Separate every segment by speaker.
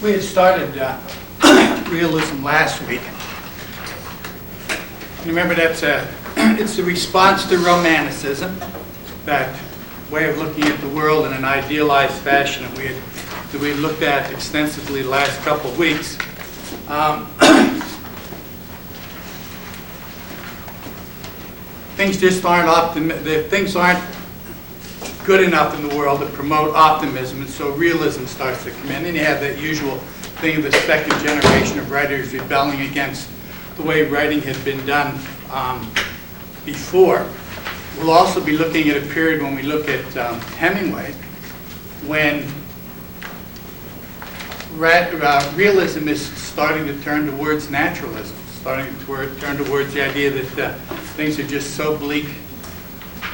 Speaker 1: We had started realism last week. Remember, it's a response to Romanticism, that way of looking at the world in an idealized fashion that we looked at extensively the last couple of weeks. Things just aren't things aren't good enough in the world to promote optimism, and so realism starts to come in. And you have that usual thing of the second generation of writers rebelling against the way writing had been done before. We'll also be looking at a period when we look at Hemingway, when realism is starting to turn towards naturalism, starting to turn towards the idea that things are just so bleak,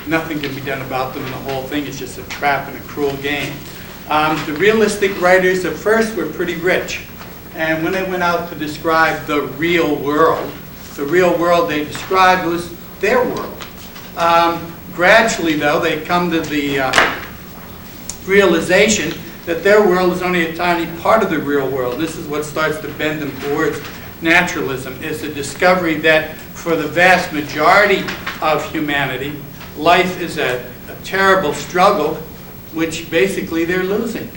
Speaker 1: nothing can be done about them, and the whole thing is just a trap and a cruel game. The realistic writers at first were pretty rich, and when they went out to describe the real world they described was their world. Gradually, though, they come to the realization that their world is only a tiny part of the real world. This is what starts to bend them towards naturalism, is the discovery that for the vast majority of humanity, life is a terrible struggle, which basically they're losing.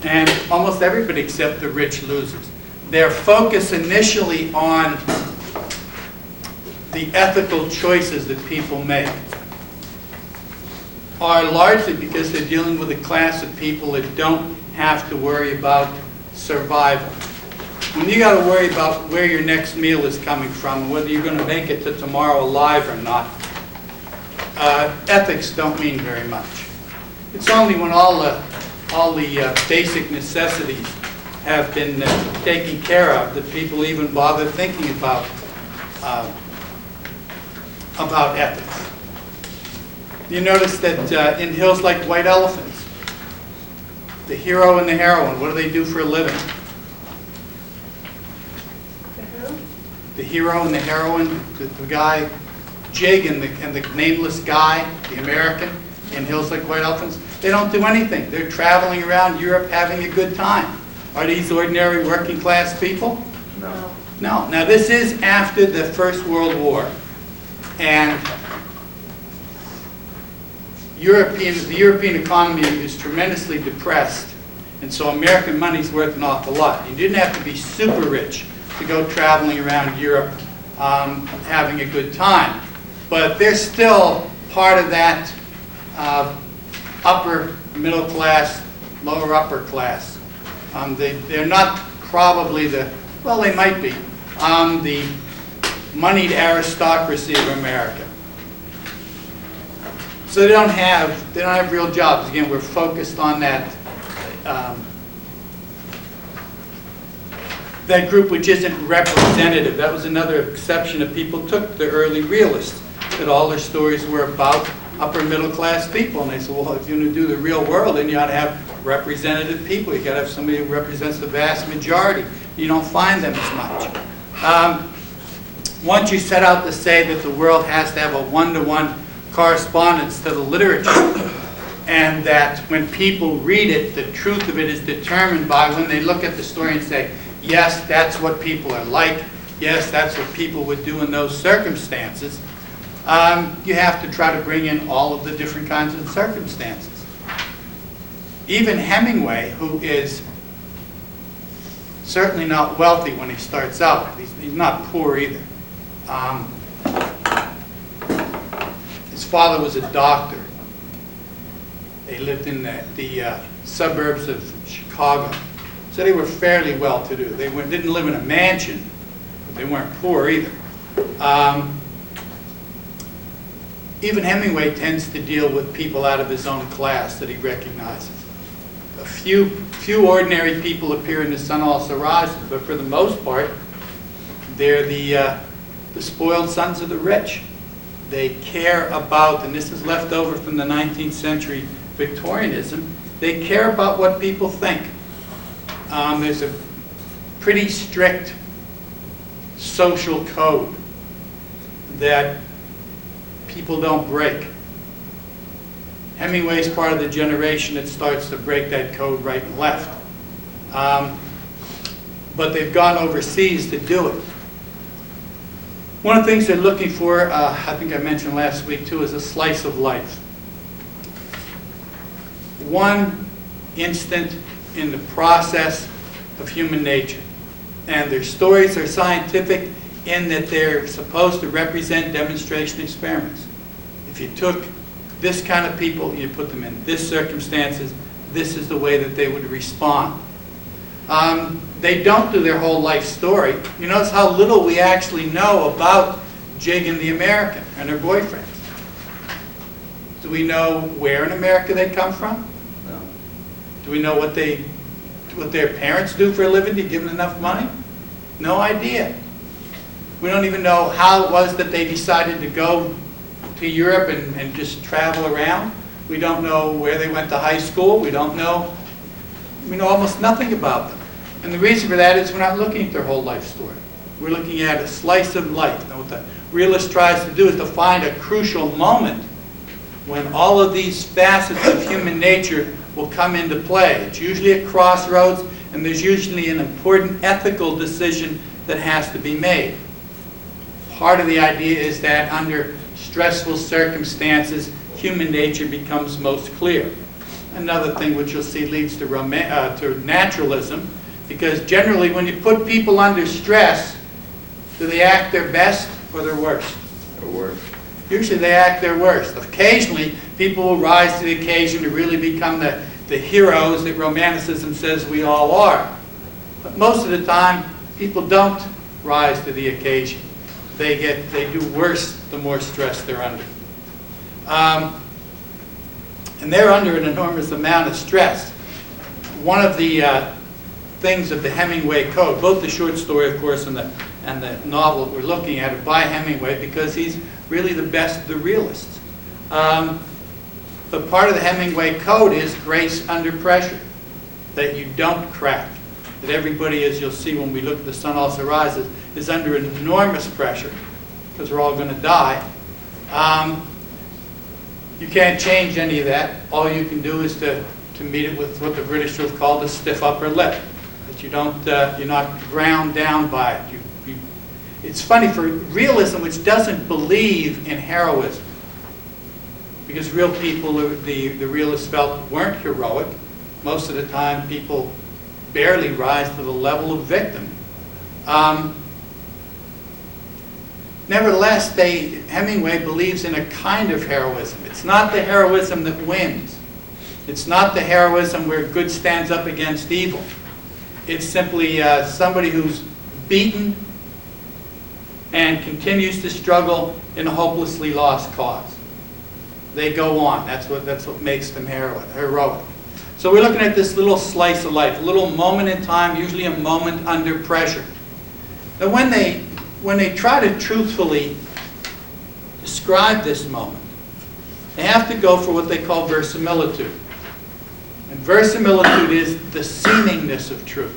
Speaker 1: And almost everybody except the rich loses. Their focus initially on the ethical choices that people make are largely because they're dealing with a class of people that don't have to worry about survival. When you got to worry about where your next meal is coming from and whether you're going to make it to tomorrow alive or not, ethics don't mean very much. It's only when all the basic necessities have been taken care of that people even bother thinking about ethics. You notice that in Hills Like White Elephants, the hero and the heroine, what do they do for a living? The hero and the heroine, the guy, Jig and the nameless guy, the American, in Hills Like White Elephants, they don't do anything. They're traveling around Europe having a good time. Are these ordinary working class people?
Speaker 2: No.
Speaker 1: No. Now this is after the First World War. And the European economy is tremendously depressed. And so American money's worth an awful lot. You didn't have to be super rich to go traveling around Europe having a good time. But they're still part of that upper middle class, lower upper class. They're not probably well, they might be, the moneyed aristocracy of America. So they don't have real jobs. Again, we're focused on that that group which isn't representative. That was another exception that people took, the early realists, that all their stories were about upper middle class people. And they said, well, if you're going to do the real world, then you ought to have representative people. You got to have somebody who represents the vast majority. You don't find them as much. Once you set out to say that the world has to have a one-to-one correspondence to the literature, and that when people read it, the truth of it is determined by when they look at the story and say, yes, that's what people are like, yes, that's what people would do in those circumstances, you have to try to bring in all of the different kinds of circumstances. Even Hemingway, who is certainly not wealthy when he starts out, he's not poor either. His father was a doctor. They lived in the suburbs of Chicago. So they were fairly well-to-do. They didn't live in a mansion, but they weren't poor either. Even Hemingway tends to deal with people out of his own class that he recognizes. A few ordinary people appear in The Sun Also Rises, but for the most part, they're the spoiled sons of the rich. They care about, and this is left over from the 19th century Victorianism, they care about what people think. There's a pretty strict social code that people don't break. Hemingway's part of the generation that starts to break that code right and left. but they've gone overseas to do it. One of the things they're looking for, I think I mentioned last week too, is a slice of life. One instant in the process of human nature. And their stories are scientific in that they're supposed to represent demonstration experiments. If you took this kind of people, you put them in this circumstances, this is the way that they would respond. They don't do their whole life story. You notice how little we actually know about Jig and the American and her boyfriends. Do we know where in America they come from?
Speaker 2: No.
Speaker 1: Do we know what their parents do for a living to give them enough money? No idea. We don't even know how it was that they decided to go to Europe and just travel around. We don't know where they went to high school. We know almost nothing about them. And the reason for that is we're not looking at their whole life story. We're looking at a slice of life. And what the realist tries to do is to find a crucial moment when all of these facets of human nature will come into play. It's usually at crossroads, and there's usually an important ethical decision that has to be made. Part of the idea is that under stressful circumstances, human nature becomes most clear. Another thing which you'll see leads to naturalism, because generally when you put people under stress, do they act their best or their worst?
Speaker 2: Their worst.
Speaker 1: Usually they act their worst. Occasionally, people will rise to the occasion to really become the heroes that Romanticism says we all are. But most of the time, people don't rise to the occasion. They do worse the more stress they're under. And they're under an enormous amount of stress. One of the things of the Hemingway Code, both the short story, of course, and the novel that we're looking at are by Hemingway, because he's really the best of the realists. But part of the Hemingway Code is grace under pressure, that you don't crack. That everybody, as you'll see when we look at The Sun Also Rises, is under enormous pressure, because we're all going to die. You can't change any of that. All you can do is to meet it with what the British would call a stiff upper lip. That you don't, you're not ground down by it. It's funny for realism, which doesn't believe in heroism, because real people, the realists felt, weren't heroic. Most of the time, people barely rise to the level of victim. Nevertheless, Hemingway believes in a kind of heroism. It's not the heroism that wins. It's not the heroism where good stands up against evil. It's simply somebody who's beaten and continues to struggle in a hopelessly lost cause. They go on. That's what makes them heroic. So we're looking at this little slice of life, a little moment in time, usually a moment under pressure. Now when they try to truthfully describe this moment, they have to go for what they call verisimilitude. And verisimilitude is the seemingness of truth.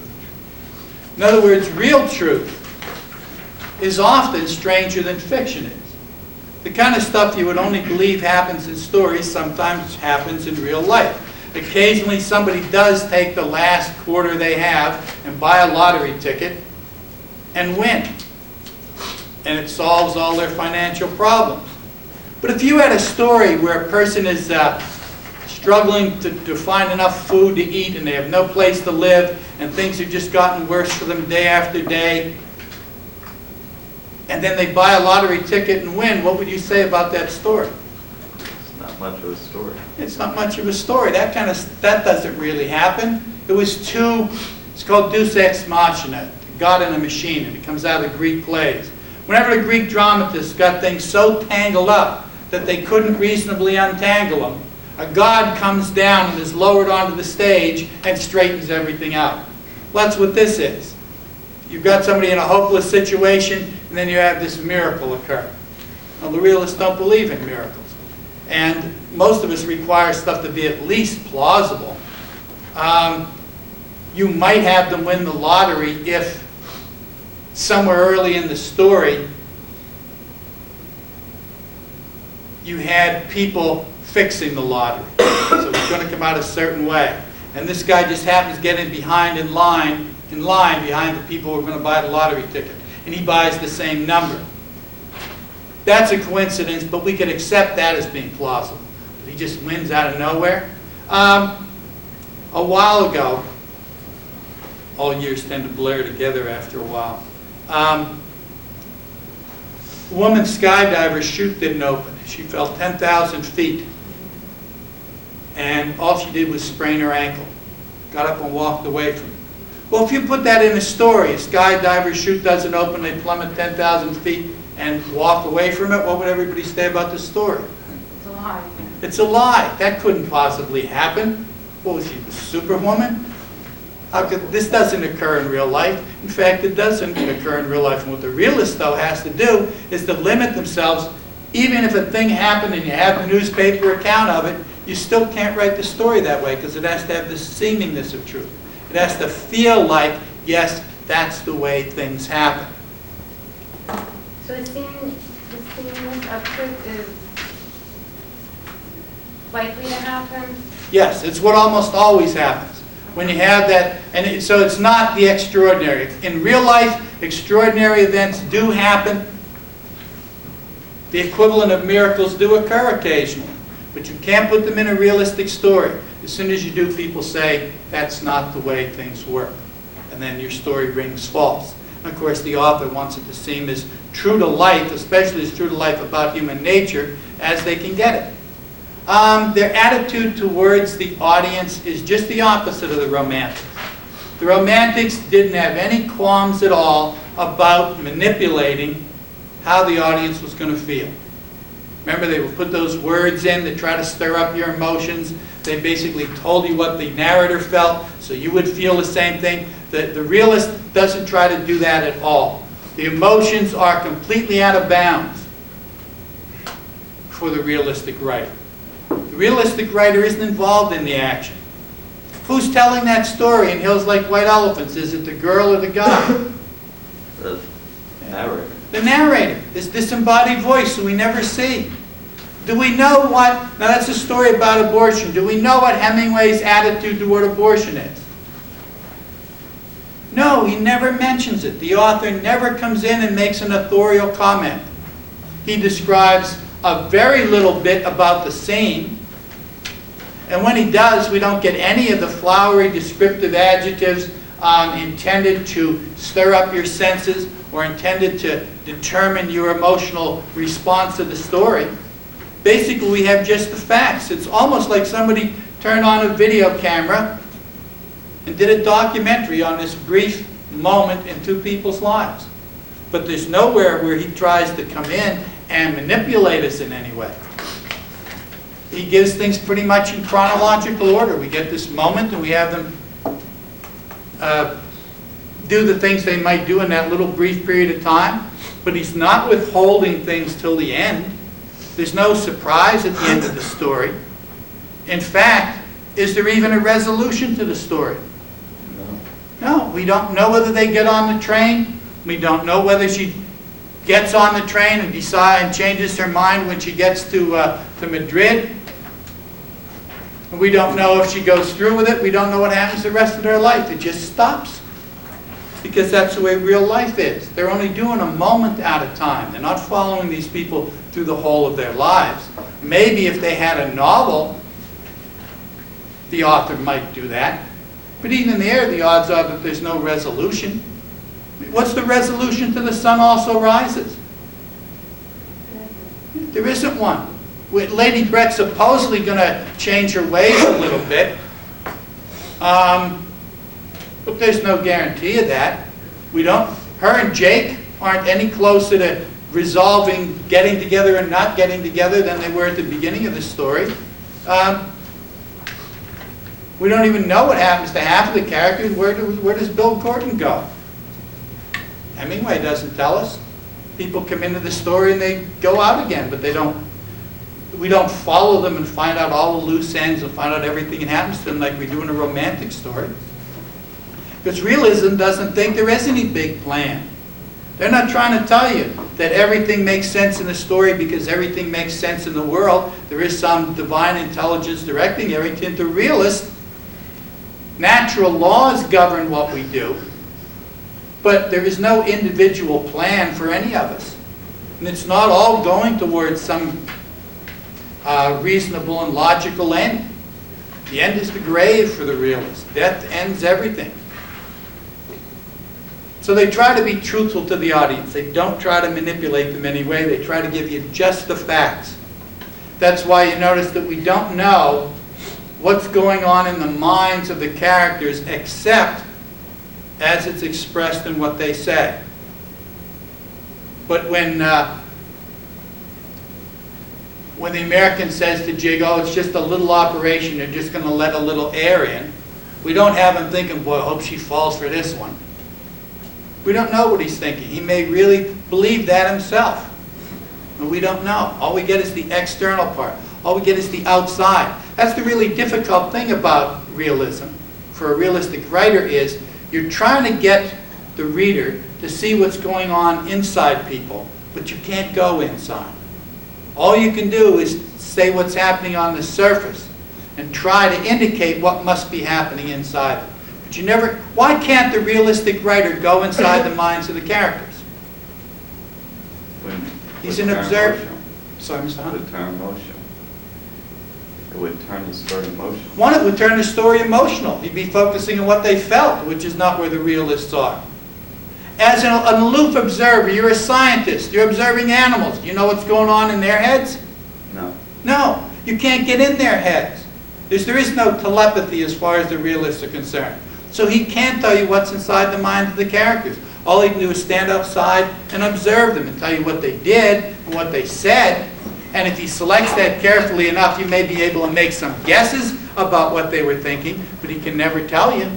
Speaker 1: In other words, real truth is often stranger than fiction is. The kind of stuff you would only believe happens in stories sometimes happens in real life. Occasionally somebody does take the last quarter they have and buy a lottery ticket and win. And it solves all their financial problems. But if you had a story where a person is struggling to find enough food to eat and they have no place to live and things have just gotten worse for them day after day, and then they buy a lottery ticket and win, what would you say about that story?
Speaker 2: It's not much of a story.
Speaker 1: It's not much of a story. That doesn't really happen. It's called Deus Ex Machina, God in a machine, and it comes out of the Greek plays. Whenever the Greek dramatists got things so tangled up that they couldn't reasonably untangle them, a god comes down and is lowered onto the stage and straightens everything out. Well, that's what this is. You've got somebody in a hopeless situation, and then you have this miracle occur. Now, the realists don't believe in miracles. And most of us require stuff to be at least plausible. You might have them win the lottery if somewhere early in the story you had people fixing the lottery. So it's going to come out a certain way. And this guy just happens to get in behind in line in line behind the people who are going to buy the lottery ticket, and he buys the same number. That's a coincidence, but we could accept that as being plausible. He just wins out of nowhere. A while ago, all years tend to blur together after a while. A woman skydiver's chute didn't open. She fell 10,000 feet. And all she did was sprain her ankle. Got up and walked away from it. Well, if you put that in a story, a skydiver's chute doesn't open, they plummet 10,000 feet and walk away from it, what would everybody say about the story?
Speaker 3: It's a lie.
Speaker 1: It's a lie. That couldn't possibly happen. What was she, the Superwoman? How could, this doesn't occur in real life. In fact, it doesn't occur in real life. And what the realist, though, has to do is to limit themselves. Even if a thing happened and you have the newspaper account of it, you still can't write the story that way because it has to have the seemingness of truth. It has to feel like, yes, that's the way things happen.
Speaker 3: So the seemingness of truth is likely to happen?
Speaker 1: Yes, it's what almost always happens. When you have that, and so it's not the extraordinary. In real life, extraordinary events do happen. The equivalent of miracles do occur occasionally. But you can't put them in a realistic story. As soon as you do, people say, that's not the way things work. And then your story rings false. And of course, the author wants it to seem as true to life, especially as true to life about human nature, as they can get it. Their attitude towards the audience is just the opposite of the Romantics. The Romantics didn't have any qualms at all about manipulating how the audience was going to feel. Remember, they would put those words in to try to stir up your emotions. They basically told you what the narrator felt, so you would feel the same thing. The realist doesn't try to do that at all. The emotions are completely out of bounds for the realistic writer. The realistic writer isn't involved in the action. Who's telling that story in Hills Like White Elephants? Is it the girl or the guy?
Speaker 2: The narrator.
Speaker 1: The narrator, this disembodied voice who we never see. Do we know what, now that's a story about abortion. Do we know what Hemingway's attitude toward abortion is? No, he never mentions it. The author never comes in and makes an authorial comment. He describes a very little bit about the scene. And when he does, we don't get any of the flowery descriptive adjectives intended to stir up your senses or intended to determine your emotional response to the story. Basically, we have just the facts. It's almost like somebody turned on a video camera and did a documentary on this brief moment in two people's lives. But there's nowhere where he tries to come in and manipulate us in any way. He gives things pretty much in chronological order. We get this moment and we have them do the things they might do in that little brief period of time, but he's not withholding things till the end. There's no surprise at the end of the story. In fact, is there even a resolution to the story? No, we don't know whether they get on the train. We don't know whether she gets on the train and decides and changes her mind when she gets to Madrid. We don't know if she goes through with it. We don't know what happens the rest of her life. It just stops. Because that's the way real life is. They're only doing a moment at a time. They're not following these people through the whole of their lives. Maybe if they had a novel, the author might do that. But even there, the odds are that there's no resolution. What's the resolution to The Sun Also Rises? There isn't one. Lady Brett's supposedly going to change her ways a little bit. But there's no guarantee of that. Her and Jake aren't any closer to resolving getting together and not getting together than they were at the beginning of the story. We don't even know what happens to half of the characters. Where does Bill Gordon go? Hemingway doesn't tell us. People come into the story and they go out again, but we don't follow them and find out all the loose ends and find out everything that happens to them like we do in a romantic story. Because realism doesn't think there is any big plan. They're not trying to tell you that everything makes sense in the story because everything makes sense in the world. There is some divine intelligence directing everything. The realist, natural laws govern what we do. But there is no individual plan for any of us. And it's not all going towards some reasonable and logical end. The end is the grave for the realist. Death ends everything. So they try to be truthful to the audience. They don't try to manipulate them in any way. They try to give you just the facts. That's why you notice that we don't know what's going on in the minds of the characters except as it's expressed in what they say. But when the American says to Jig, oh, it's just a little operation, they're just going to let a little air in, we don't have him thinking, boy, I hope she falls for this one. We don't know what he's thinking. He may really believe that himself. But we don't know. All we get is the external part. All we get is the outside. That's the really difficult thing about realism for a realistic writer is you're trying to get the reader to see what's going on inside people, but you can't go inside. All you can do is say what's happening on the surface and try to indicate what must be happening inside them. But you never, why can't the realistic writer go inside the minds of the characters? He's an observer. Sorry, Mr. Hunt.
Speaker 2: It would turn emotional. It would turn the story emotional.
Speaker 1: One, it would turn the story emotional. He'd be focusing on what they felt, which is not where the realists are. As an aloof observer, you're a scientist. You're observing animals. Do you know what's going on in their heads?
Speaker 2: No.
Speaker 1: No. You can't get in their heads. There is no telepathy as far as the realists are concerned. So he can't tell you what's inside the minds of the characters. All he can do is stand outside and observe them and tell you what they did and what they said. And if he selects that carefully enough, you may be able to make some guesses about what they were thinking, but he can never tell you.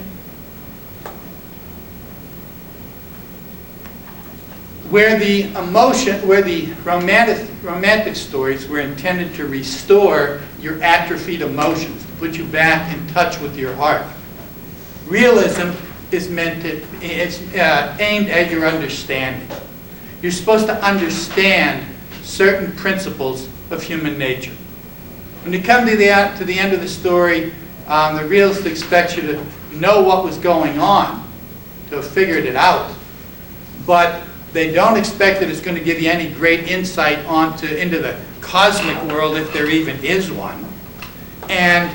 Speaker 1: Where the romantic stories were intended to restore your atrophied emotions, to put you back in touch with your heart. Realism is aimed at your understanding. You're supposed to understand certain principles of human nature. When you come to the end of the story, the realist expects you to know what was going on, to have figured it out, but they don't expect that it's going to give you any great insight into the cosmic world, if there even is one. And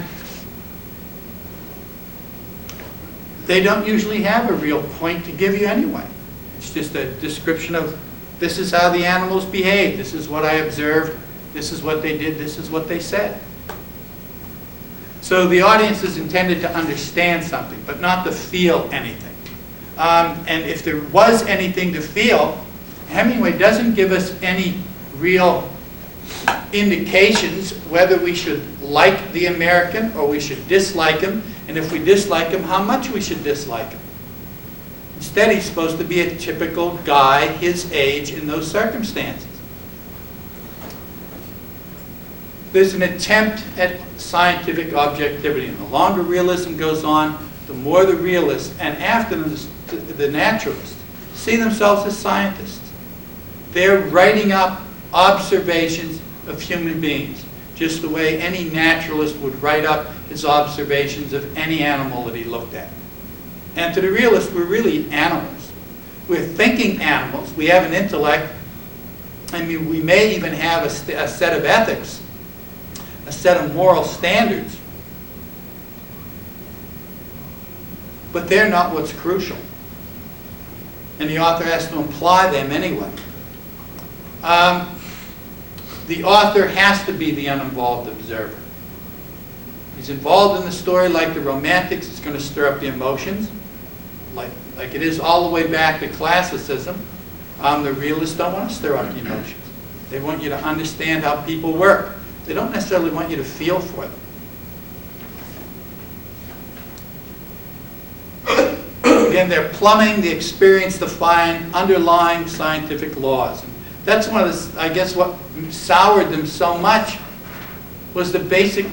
Speaker 1: they don't usually have a real point to give you anyway. It's just a description of, this is how the animals behave, this is what I observed, this is what they did, this is what they said. So the audience is intended to understand something, but not to feel anything. And if there was anything to feel, Hemingway doesn't give us any real indications whether we should like the American or we should dislike him, and if we dislike him, how much we should dislike him. Instead, he's supposed to be a typical guy his age in those circumstances. There's an attempt at scientific objectivity, and the longer realism goes on, the more the realists, and after the naturalists, see themselves as scientists. They're writing up observations of human beings, just the way any naturalist would write up his observations of any animal that he looked at. And to the realist, we're really animals. We're thinking animals. We have an intellect. I mean, we may even have a set of ethics, a set of moral standards. But they're not what's crucial. And the author has to imply them anyway. The author has to be the uninvolved observer. He's involved in the story like the romantics. It's going to stir up the emotions, like it is all the way back to classicism. The realists don't want to stir up the emotions. They want you to understand how people work. They don't necessarily want you to feel for them. Again, they're plumbing the experience to find underlying scientific laws. And that's one of the, I guess, what soured them so much was the basic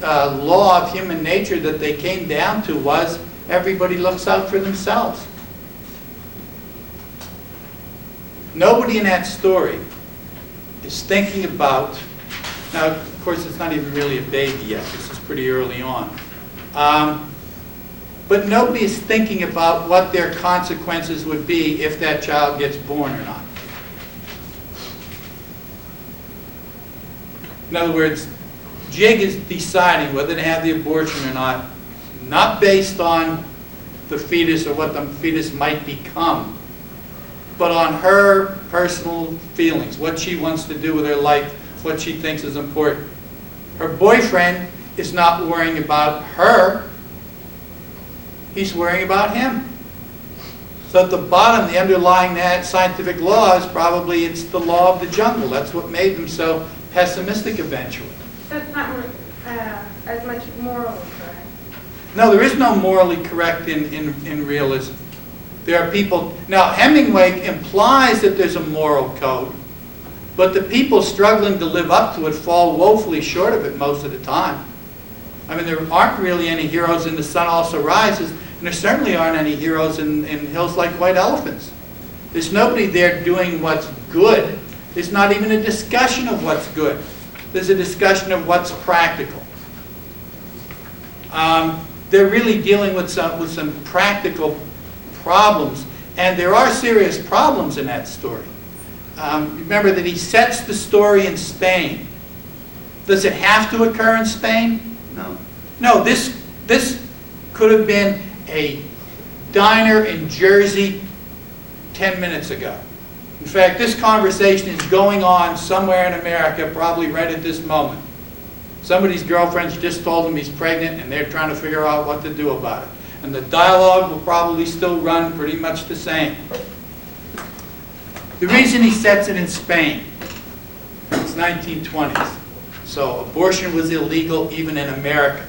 Speaker 1: law of human nature that they came down to was everybody looks out for themselves. Nobody in that story is thinking about, now of course it's not even really a baby yet, this is pretty early on. but nobody is thinking about what their consequences would be if that child gets born or not. In other words, Jig is deciding whether to have the abortion or not based on the fetus or what the fetus might become, but on her personal feelings, what she wants to do with her life, what she thinks is important. Her boyfriend is not worrying about her, he's worrying about him. So at the bottom, the underlying scientific law is probably it's the law of the jungle. That's what made them so pessimistic eventually.
Speaker 3: That's not as much morally correct.
Speaker 1: No, there is no morally correct in realism. There are people, now Hemingway implies that there's a moral code, but the people struggling to live up to it fall woefully short of it most of the time. I mean, there aren't really any heroes in The Sun Also Rises, and there certainly aren't any heroes in Hills Like White Elephants. There's nobody there doing what's good. There's not even a discussion of what's good. There's a discussion of what's practical. They're really dealing with some practical problems, and there are serious problems in that story. Remember that he sets the story in Spain. Does it have to occur in Spain?
Speaker 2: No.
Speaker 1: No, this could have been a diner in Jersey 10 minutes ago. In fact, this conversation is going on somewhere in America, probably right at this moment. Somebody's girlfriend's just told him he's pregnant, and they're trying to figure out what to do about it. And the dialogue will probably still run pretty much the same. The reason he sets it in Spain, it's 1920s. So abortion was illegal even in America.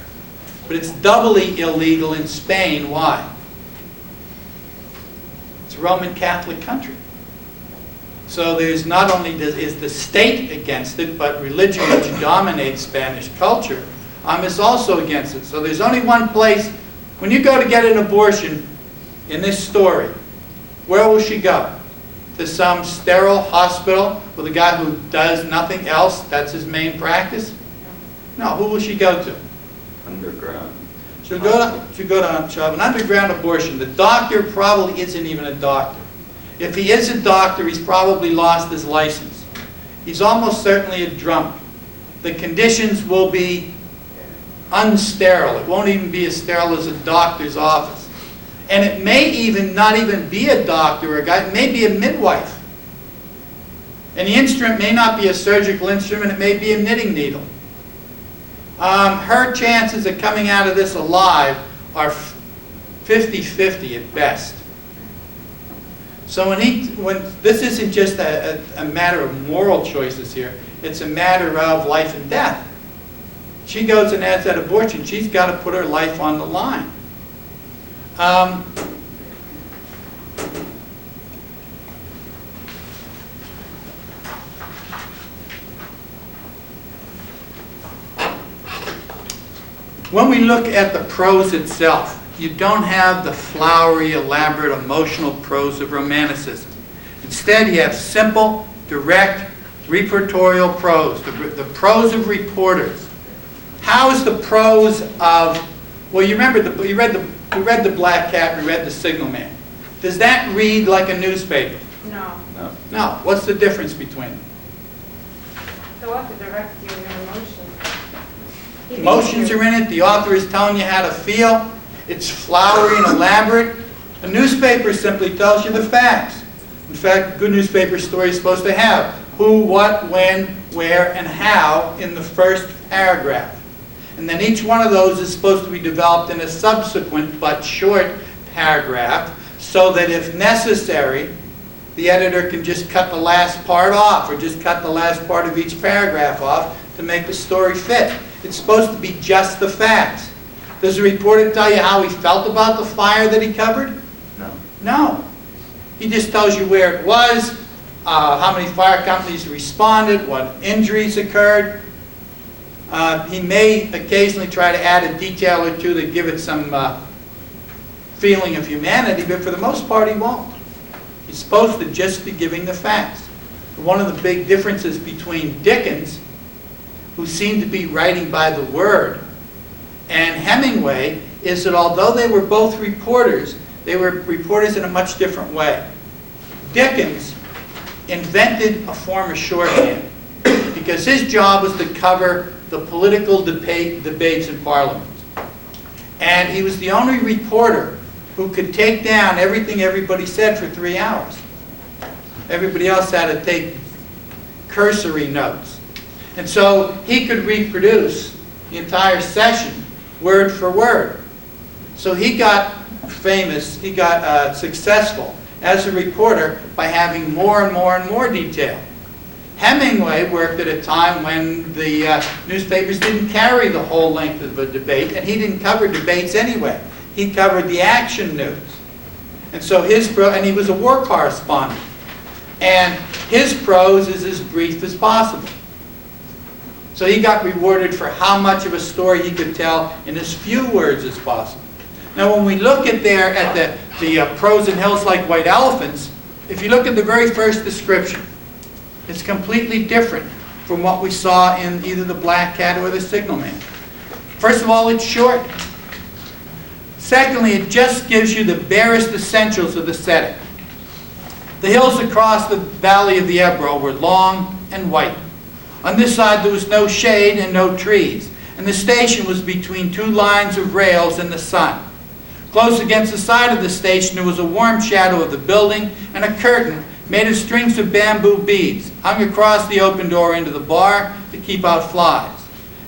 Speaker 1: But it's doubly illegal in Spain. Why? It's a Roman Catholic country. So there's not only is the state against it, but religion, which dominates Spanish culture, is also against it. So there's only one place. When you go to get an abortion in this story, where will she go? To some sterile hospital with a guy who does nothing else? That's his main practice? No, who will she go to?
Speaker 2: Underground.
Speaker 1: She'll have an underground abortion. The doctor probably isn't even a doctor. If he is a doctor, he's probably lost his license. He's almost certainly a drunk. The conditions will be unsterile. It won't even be as sterile as a doctor's office. And it may even not even be a doctor or a guy. It may be a midwife. And the instrument may not be a surgical instrument. It may be a knitting needle. Her chances of coming out of this alive are 50-50 at best. So when this isn't just a matter of moral choices here, it's a matter of life and death. She goes and has that abortion. She's got to put her life on the line. When we look at the prose itself, you don't have the flowery, elaborate, emotional prose of Romanticism. Instead, you have simple, direct, reportorial prose, the prose of reporters. How is the prose of, well, you remember, we read the Black Cat, we read the Signal Man. Does that read like a newspaper?
Speaker 3: No.
Speaker 2: No.
Speaker 1: No. What's the difference between them?
Speaker 3: The author directs you in your emotions. He
Speaker 1: Emotions
Speaker 3: thinks
Speaker 1: are in it. The author is telling you how to feel. It's flowery and elaborate. A newspaper simply tells you the facts. In fact, a good newspaper story is supposed to have who, what, when, where, and how in the first paragraph. And then each one of those is supposed to be developed in a subsequent but short paragraph so that if necessary, the editor can just cut the last part off or just cut the last part of each paragraph off to make the story fit. It's supposed to be just the facts. Does the reporter tell you how he felt about the fire that he covered?
Speaker 2: No.
Speaker 1: No. He just tells you where it was, how many fire companies responded, what injuries occurred. He may occasionally try to add a detail or two to give it some feeling of humanity, but for the most part he won't. He's supposed to just be giving the facts. One of the big differences between Dickens, who seemed to be writing by the word, and Hemingway is that although they were both reporters, they were reporters in a much different way. Dickens invented a form of shorthand because his job was to cover the political debates in Parliament. And he was the only reporter who could take down everything everybody said for 3 hours. Everybody else had to take cursory notes. And so he could reproduce the entire session word for word. So he got famous, he got successful as a reporter by having more and more and more detail. Hemingway worked at a time when the newspapers didn't carry the whole length of a debate, and he didn't cover debates anyway. He covered the action news. And so and he was a war correspondent. And his prose is as brief as possible. So he got rewarded for how much of a story he could tell in as few words as possible. Now when we look at the prose in Hills Like White Elephants, if you look at the very first description, it's completely different from what we saw in either The Black Cat or The Signalman. First of all, it's short. Secondly, it just gives you the barest essentials of the setting. The hills across the valley of the Ebro were long and white. On this side there was no shade and no trees, and the station was between 2 lines of rails in the sun. Close against the side of the station there was a warm shadow of the building and a curtain made of strings of bamboo beads hung across the open door into the bar to keep out flies.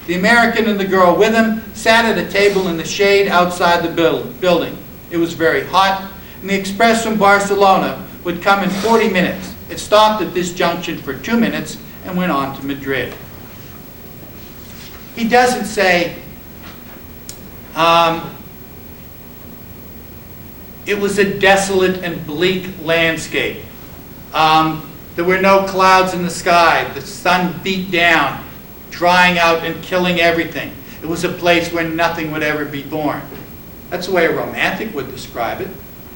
Speaker 1: The American and the girl with him sat at a table in the shade outside the building. It was very hot, and the express from Barcelona would come in 40 minutes. It stopped at this junction for 2 minutes and went on to Madrid. He doesn't say, it was a desolate and bleak landscape. There were no clouds in the sky. The sun beat down, drying out and killing everything. It was a place where nothing would ever be born. That's the way a romantic would describe it.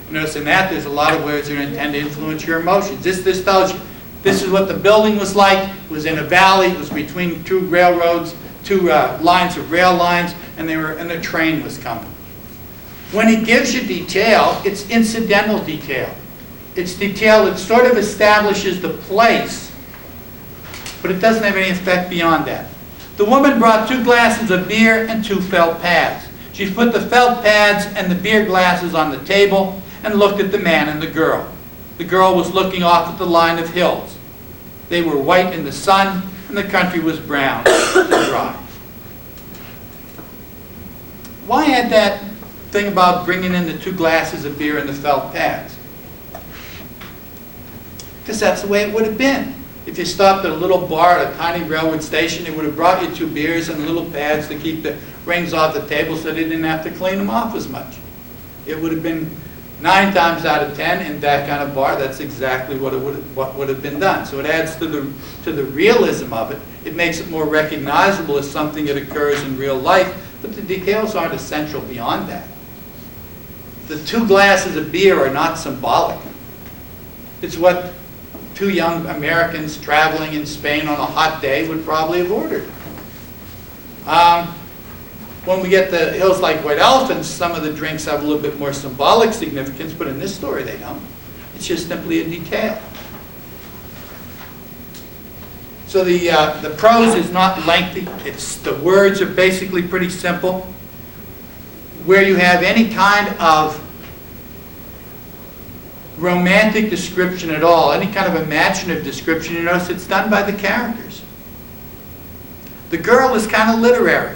Speaker 1: You notice in that there's a lot of words that intend to influence your emotions. This tells you this is what the building was like. It was in a valley. It was between 2 railroads, 2 lines of rail lines, and the train was coming. When he gives you detail, it's incidental detail. It's detail that sort of establishes the place, but it doesn't have any effect beyond that. The woman brought 2 glasses of beer and 2 felt pads. She put the felt pads and the beer glasses on the table and looked at the man and the girl. The girl was looking off at the line of hills. They were white in the sun, and the country was brown and dry. Why add that thing about bringing in the 2 glasses of beer and the felt pads? Because that's the way it would have been. If you stopped at a little bar at a tiny railroad station, it would have brought you 2 beers and little pads to keep the rings off the table so they didn't have to clean them off as much. It would have been 9 times out of 10 in that kind of bar, that's exactly what would have been done. So it adds to the realism of it. It makes it more recognizable as something that occurs in real life, but the details aren't essential beyond that. The 2 glasses of beer are not symbolic. It's what 2 young Americans traveling in Spain on a hot day would probably have ordered. When we get to Hills Like White Elephants, some of the drinks have a little bit more symbolic significance, but in this story they don't. It's just simply a detail. So the prose is not lengthy. The words are basically pretty simple. Where you have any kind of romantic description at all, any kind of imaginative description, you notice it's done by the characters. The girl is kind of literary.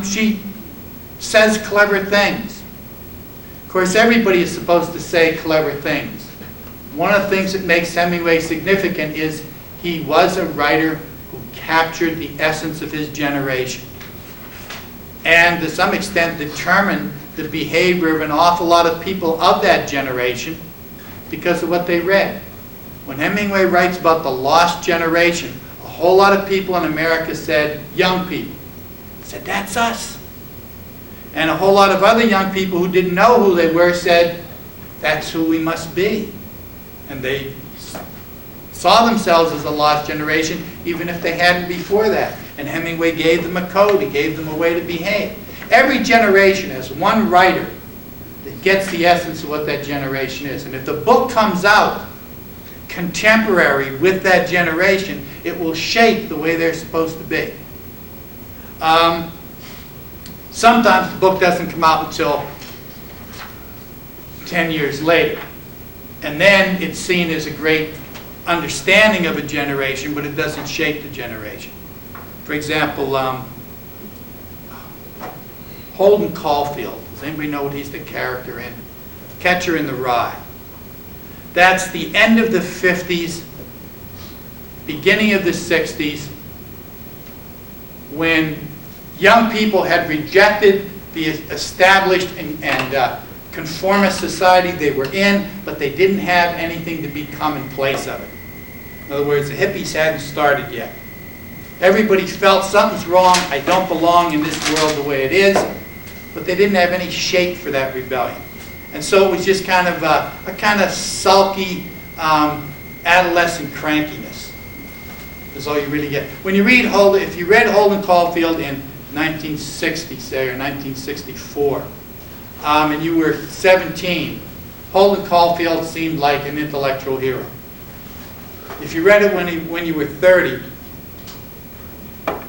Speaker 1: She says clever things. Of course, everybody is supposed to say clever things. One of the things that makes Hemingway significant is he was a writer who captured the essence of his generation and to some extent determined the behavior of an awful lot of people of that generation because of what they read. When Hemingway writes about the lost generation, a whole lot of people in America said, young people, said, that's us. And a whole lot of other young people who didn't know who they were said, that's who we must be. And they saw themselves as a lost generation, even if they hadn't before that. And Hemingway gave them a code. He gave them a way to behave. every generation has one writer that gets the essence of what that generation is. And if the book comes out contemporary with that generation, it will shape the way they're supposed to be. Sometimes the book doesn't come out until 10 years later. And then it's seen as a great understanding of a generation, but it doesn't shape the generation. For example, Holden Caulfield. Does anybody know what he's the character in? Catcher in the Rye. That's the end of the 50s, beginning of the 60s, when young people had rejected the established and conformist society they were in, but they didn't have anything to become in place of it. In other words, the hippies hadn't started yet. Everybody felt something's wrong, I don't belong in this world the way it is, but they didn't have any shape for that rebellion. And so it was just kind of a kind of sulky, adolescent crankiness. That's all you really get. When you read Holden, if you read Holden Caulfield in 1960, say, or 1964, and you were 17, Holden Caulfield seemed like an intellectual hero. If you read it when you were 30,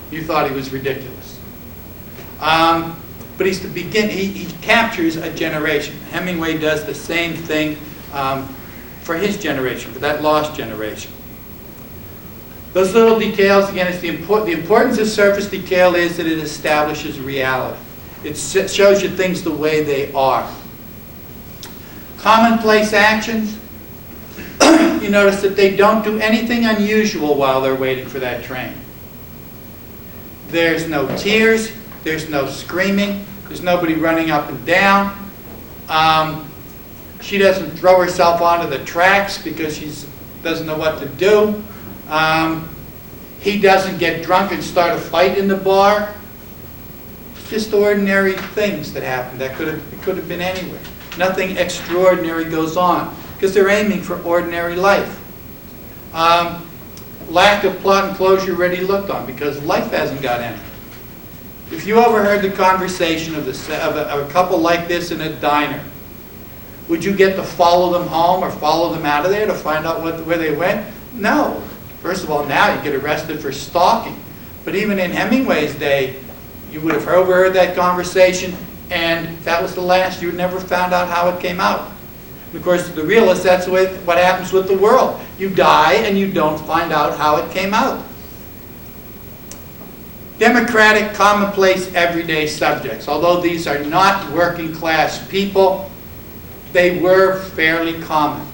Speaker 1: you thought he was ridiculous. But he's he captures a generation. Hemingway does the same thing for his generation, for that lost generation. Those little details, again, it's the importance of surface detail is that it establishes reality. It shows you things the way they are. Commonplace actions, you notice that they don't do anything unusual while they're waiting for that train. There's no tears, there's no screaming, there's nobody running up and down. She doesn't throw herself onto the tracks because she doesn't know what to do. He doesn't get drunk and start a fight in the bar. It's just ordinary things that happen. It could have been anywhere. Nothing extraordinary goes on because they're aiming for ordinary life. Lack of plot and closure already looked on because life hasn't got any. If you overheard the conversation of a couple like this in a diner, would you get to follow them home or follow them out of there to find out where they went? No. First of all, now you get arrested for stalking. But even in Hemingway's day, you would have overheard that conversation, and that was the last. You never found out how it came out. And of course, the realist, that's what happens with the world. You die, and you don't find out how it came out. Democratic, commonplace, everyday subjects. Although these are not working class people, they were fairly common.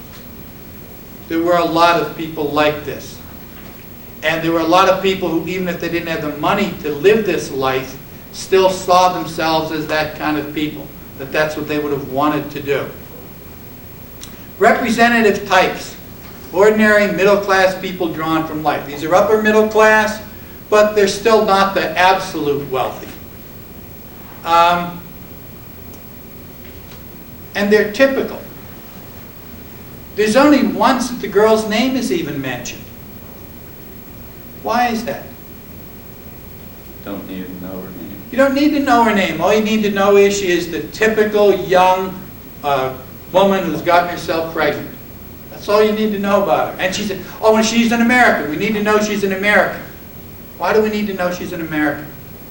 Speaker 1: There were a lot of people like this. And there were a lot of people who, even if they didn't have the money to live this life, still saw themselves as that kind of people, that that's what they would have wanted to do. Representative types. Ordinary middle-class people drawn from life. These are upper middle class, but they're still not the absolute wealthy. And they're typical. There's only once that the girl's name is even mentioned. Why is that?
Speaker 2: Don't need to know her name.
Speaker 1: You don't need to know her name. All you need to know is she is the typical young woman who's gotten herself pregnant. That's all you need to know about her. And she said, oh, and she's an American. We need to know she's an American. Why do we need to know she's an American?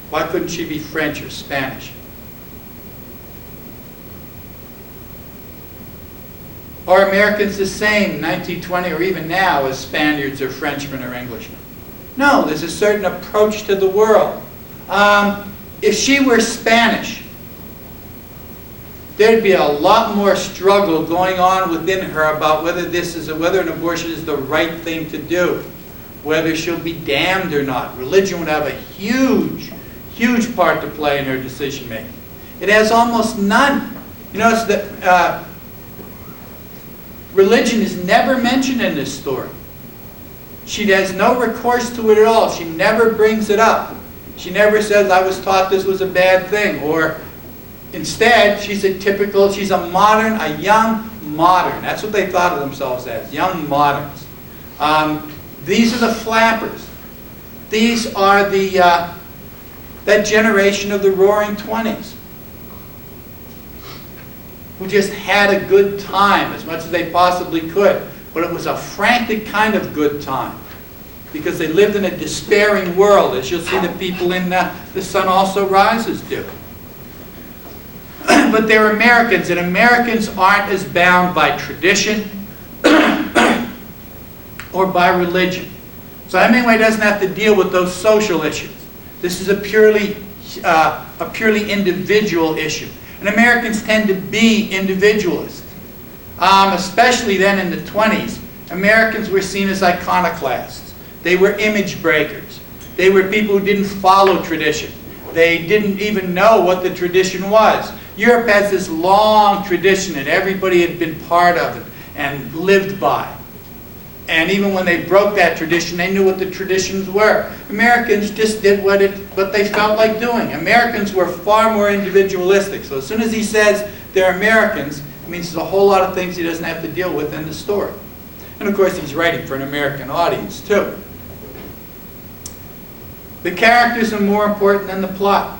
Speaker 1: Why couldn't she be French or Spanish? Are Americans the same 1920 or even now as Spaniards or Frenchmen or Englishmen? No, there's a certain approach to the world. If she were Spanish, there'd be a lot more struggle going on within her about whether an abortion is the right thing to do, whether she'll be damned or not. Religion would have a huge, huge part to play in her decision making. It has almost none. You notice that religion is never mentioned in this story. She has no recourse to it at all. She never brings it up. She never says, I was taught this was a bad thing. Or instead, she's a modern, a young modern. That's what they thought of themselves as, young moderns. These are the flappers. These are the that generation of the Roaring '20s, who just had a good time as much as they possibly could. But it was a frantic kind of good time, because they lived in a despairing world, as you'll see the people in The Sun Also Rises do. But they're Americans, and Americans aren't as bound by tradition or by religion. So Hemingway doesn't have to deal with those social issues. This is a purely individual issue. And Americans tend to be individualists. Especially then in the 20s, Americans were seen as iconoclasts. They were image breakers. They were people who didn't follow tradition. They didn't even know what the tradition was. Europe has this long tradition that everybody had been part of and lived by. And even when they broke that tradition, they knew what the traditions were. Americans just did what they felt like doing. Americans were far more individualistic. So as soon as he says they're Americans, it means there's a whole lot of things he doesn't have to deal with in the story. And of course, he's writing for an American audience, too. The characters are more important than the plot,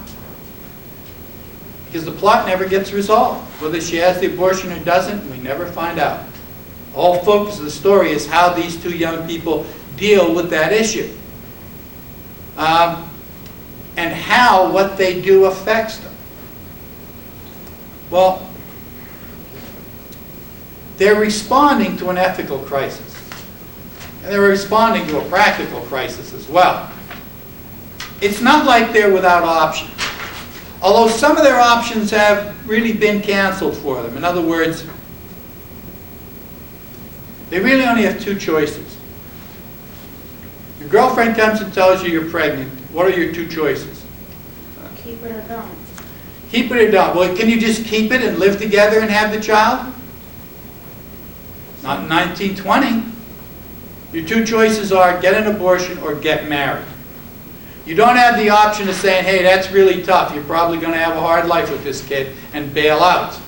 Speaker 1: because the plot never gets resolved. Whether she has the abortion or doesn't, we never find out. The whole focus of the story is how these two young people deal with that issue. And how what they do affects them. Well, they're responding to an ethical crisis. And they're responding to a practical crisis as well. It's not like they're without options. Although some of their options have really been canceled for them. In other words, they really only have two choices. Your girlfriend comes and tells you you're pregnant. What are your two choices?
Speaker 3: Keep it or don't.
Speaker 1: Keep it or don't. Well, can you just keep it and live together and have the child? Not in 1920. Your two choices are get an abortion or get married. You don't have the option of saying, hey, that's really tough. You're probably going to have a hard life with this kid, and bail out.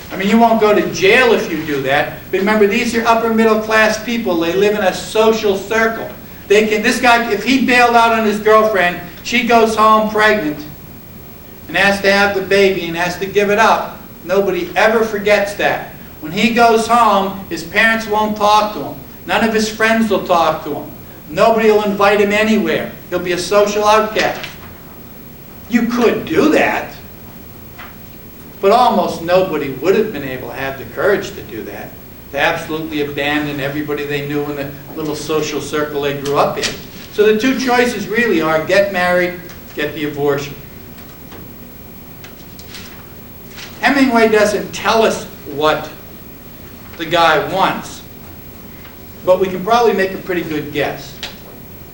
Speaker 1: I mean, you won't go to jail if you do that. But remember, these are upper middle class people. They live in a social circle. This guy, if he bailed out on his girlfriend, she goes home pregnant and has to have the baby and has to give it up. Nobody ever forgets that. When he goes home, his parents won't talk to him. None of his friends will talk to him. Nobody will invite him anywhere. He'll be a social outcast. You could do that, but almost nobody would have been able to have the courage to do that, to absolutely abandon everybody they knew in the little social circle they grew up in. So the two choices really are get married, get the abortion. Hemingway doesn't tell us what the guy wants, but we can probably make a pretty good guess.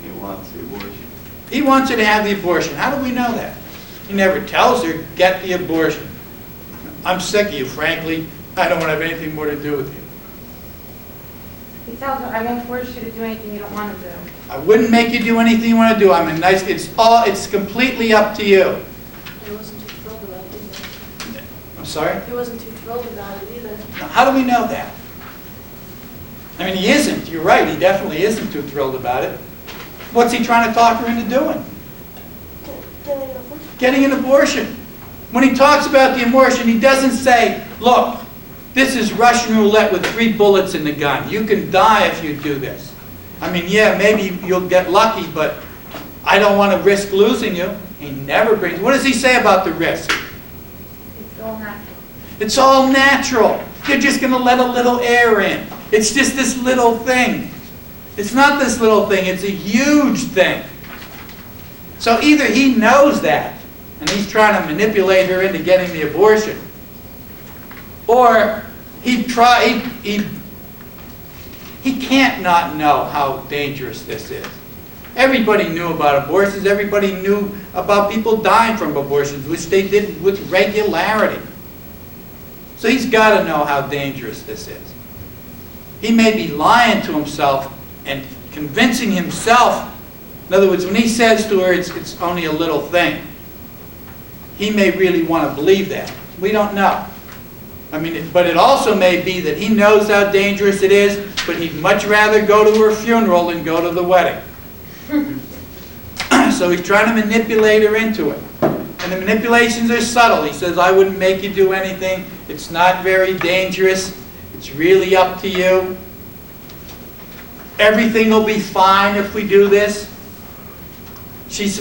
Speaker 2: He wants the abortion.
Speaker 1: He wants her to have the abortion. How do we know that? He never tells her, get the abortion. I'm sick of you, frankly. I don't want to have anything more to do with you.
Speaker 3: He tells her, I won't force you to do anything you don't want to do.
Speaker 1: I wouldn't make you do anything you want to do. I'm a nice, it's completely up to you.
Speaker 4: He wasn't too thrilled about it either.
Speaker 1: I'm sorry?
Speaker 4: He wasn't too thrilled about it either.
Speaker 1: Now, how do we know that? I mean, he isn't. You're right. He definitely isn't too thrilled about it. What's he trying to talk her into doing? Getting an abortion. When he talks about the abortion, he doesn't say, look, this is Russian roulette with 3 bullets in the gun. You can die if you do this. I mean, yeah, maybe you'll get lucky, but I don't want to risk losing you. He never brings... What does he say about the risk?
Speaker 3: It's all natural.
Speaker 1: It's all natural. You're just going to let a little air in. It's just this little thing. It's not this little thing. It's a huge thing. So either he knows that, and he's trying to manipulate her into getting the abortion, or he can't not know how dangerous this is. Everybody knew about abortions. Everybody knew about people dying from abortions, which they did with regularity. So he's got to know how dangerous this is. He may be lying to himself and convincing himself. In other words, when he says to her, it's only a little thing, he may really want to believe that. We don't know. I mean, but it also may be that he knows how dangerous it is, but he'd much rather go to her funeral than go to the wedding. so he's trying to manipulate her into it. And the manipulations are subtle. He says, I wouldn't make you do anything. It's not very dangerous. It's really up to you. Everything will be fine if we do this.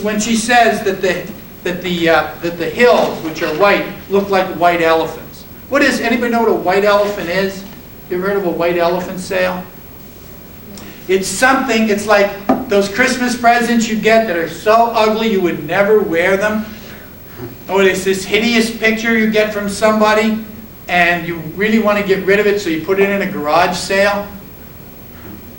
Speaker 1: When she says that the hills, which are white, look like white elephants. Anybody know what a white elephant is? You ever heard of a white elephant sale? It's something, it's like those Christmas presents you get that are so ugly you would never wear them. Or it's this hideous picture you get from somebody and you really want to get rid of it, so you put it in a garage sale.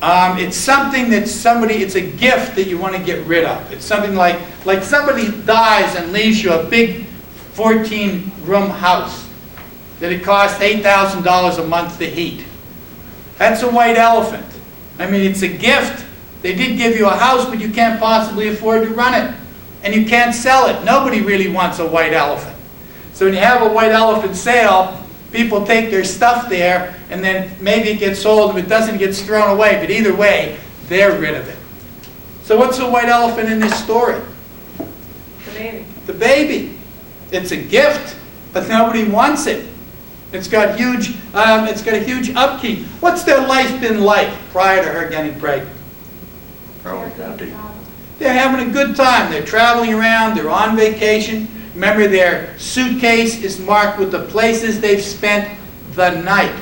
Speaker 1: It's something that it's a gift that you want to get rid of. It's something like somebody dies and leaves you a big 14-room house that it costs $8,000 a month to heat. That's a white elephant. I mean, it's a gift. They did give you a house, but you can't possibly afford to run it. And you can't sell it. Nobody really wants a white elephant. So when you have a white elephant sale, people take their stuff there, and then maybe it gets sold. If it doesn't, it gets thrown away. But either way, they're rid of it. So what's the white elephant in this story?
Speaker 3: The baby.
Speaker 1: The baby. It's a gift, but nobody wants it. It's got a huge upkeep. What's their life been like prior to her getting pregnant?
Speaker 2: Probably happy.
Speaker 1: They're having a good time. They're traveling around. They're on vacation. Remember, their suitcase is marked with the places they've spent the night.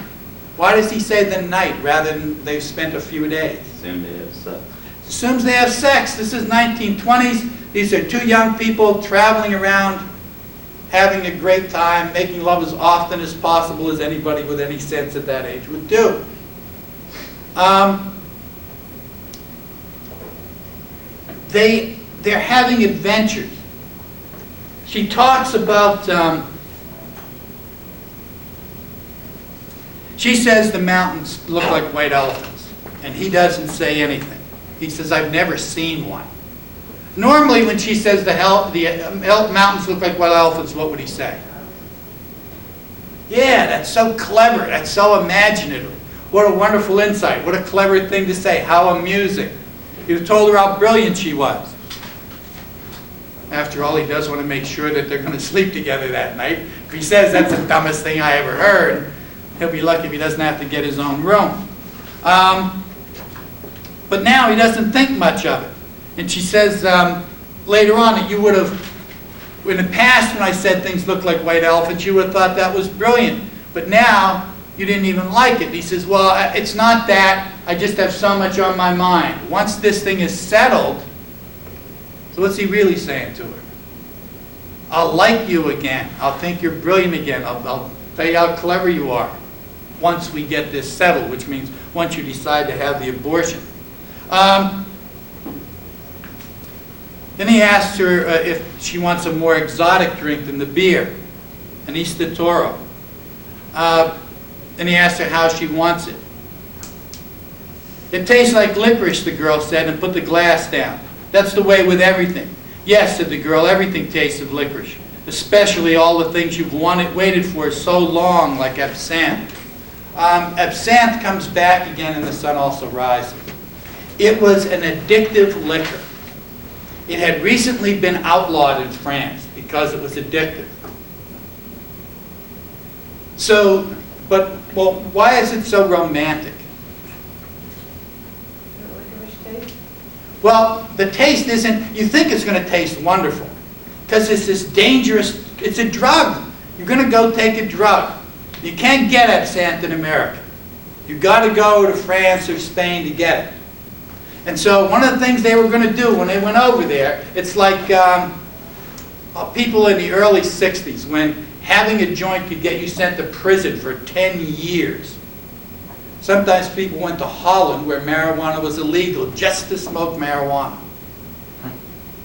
Speaker 1: Why does he say the night rather than they've spent a few days?
Speaker 2: Assume they have sex.
Speaker 1: Assumes they have sex. This is 1920s. These are two young people traveling around, having a great time, making love as often as possible as anybody with any sense at that age would do. They're having adventures. She talks about, she says the mountains look like white elephants, and he doesn't say anything. He says, I've never seen one. Normally when she says the mountains look like white elephants, what would he say? Yeah, that's so clever, that's so imaginative. What a wonderful insight, what a clever thing to say, how amusing. He told her how brilliant she was. After all, he does want to make sure that they're going to sleep together that night. If he says that's the dumbest thing I ever heard, he'll be lucky if he doesn't have to get his own room. But now he doesn't think much of it. And she says later on that you would have, in the past when I said things look like white elephants, you would have thought that was brilliant. But now you didn't even like it. And he says, well, it's not that. I just have so much on my mind. Once this thing is settled, so what's he really saying to her? I'll like you again. I'll think you're brilliant again. I'll tell you how clever you are once we get this settled, which means once you decide to have the abortion. Then he asks her if she wants a more exotic drink than the beer, an Easter Toro. Then he asks her how she wants it. It tastes like licorice, the girl said, and put the glass down. That's the way with everything. Yes, said the girl, everything tastes of licorice, especially all the things you've waited for so long, like absinthe. Absinthe comes back again and the sun also rises. It was an addictive liquor. It had recently been outlawed in France because it was addictive. So, well, why is it so romantic? Well, the taste isn't, you think it's going to taste wonderful because it's this dangerous, it's a drug. You're going to go take a drug. You can't get absinthe in America. You've got to go to France or Spain to get it. And so one of the things they were going to do when they went over there, it's like people in the early 60s when having a joint could get you sent to prison for 10 years. Sometimes people went to Holland where marijuana was illegal just to smoke marijuana.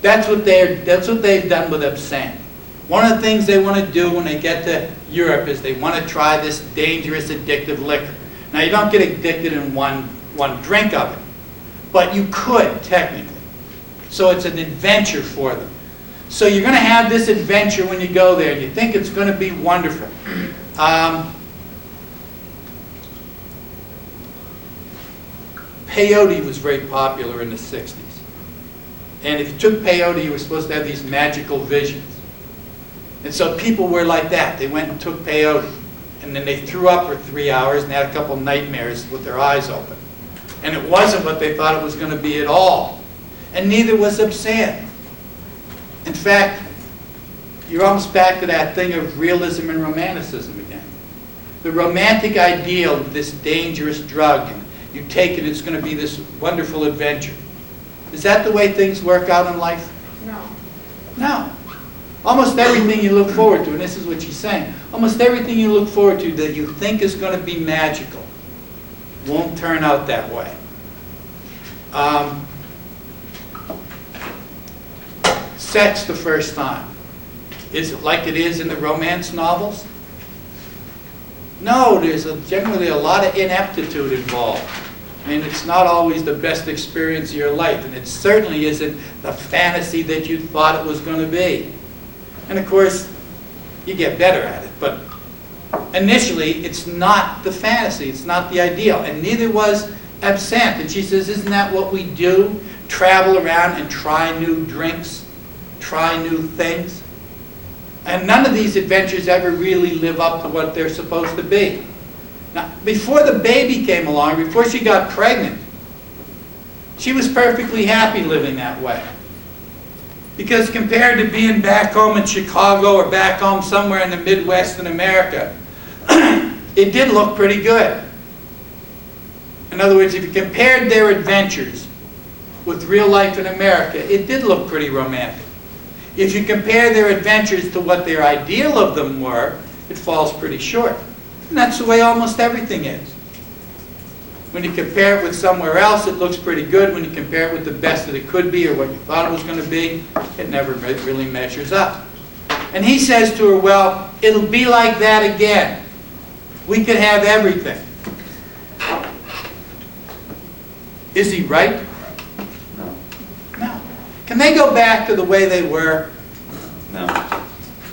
Speaker 1: That's what they've done with absinthe. One of the things they want to do when they get to Europe is they want to try this dangerous addictive liquor. Now you don't get addicted in one drink of it, but you could technically. So it's an adventure for them. So you're going to have this adventure when you go there. You think it's going to be wonderful. Peyote was very popular in the 60s. And if you took peyote, you were supposed to have these magical visions. And so people were like that. They went and took peyote. And then they threw up for 3 hours and had a couple nightmares with their eyes open. And it wasn't what they thought it was going to be at all. And neither was absinthe. In fact, you're almost back to that thing of realism and romanticism again. The romantic ideal of this dangerous drug, and you take it, it's going to be this wonderful adventure. Is that the way things work out in life?
Speaker 3: No.
Speaker 1: No. Almost everything you look forward to, and this is what she's saying, almost everything you look forward to that you think is going to be magical won't turn out that way. Sex the first time. Is it like it is in the romance novels? No, there's generally a lot of ineptitude involved. I mean, it's not always the best experience of your life, and it certainly isn't the fantasy that you thought it was going to be. And of course, you get better at it, but initially, it's not the fantasy, it's not the ideal, and neither was absinthe. And she says, isn't that what we do? Travel around and try new drinks, try new things. And none of these adventures ever really live up to what they're supposed to be. Now, before the baby came along, before she got pregnant, she was perfectly happy living that way. Because compared to being back home in Chicago or back home somewhere in the Midwest in America, it did look pretty good. In other words, if you compared their adventures with real life in America, it did look pretty romantic. If you compare their adventures to what their ideal of them were, it falls pretty short. And that's the way almost everything is. When you compare it with somewhere else, it looks pretty good. When you compare it with the best that it could be or what you thought it was going to be, it never really measures up. And he says to her, well, it'll be like that again. We could have everything. Is he right?
Speaker 2: No.
Speaker 1: No. Can they go back to the way they were?
Speaker 2: No.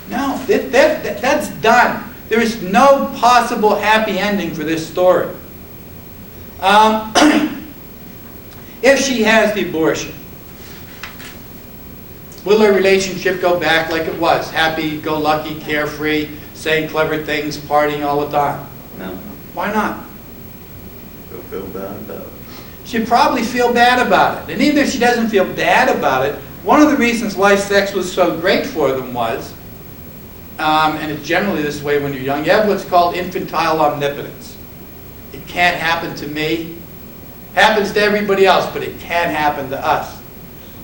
Speaker 1: No. That's done. There is no possible happy ending for this story. If she has the abortion, will her relationship go back like it was? Happy-go-lucky, carefree, saying clever things, partying all the time?
Speaker 2: No.
Speaker 1: Why not?
Speaker 2: She'll feel bad about it.
Speaker 1: She'd probably feel bad about it. And even if she doesn't feel bad about it, one of the reasons why sex was so great for them was, and it's generally this way when you're young, you have what's called infantile omnipotence. It can't happen to me. Happens to everybody else, but it can happen to us.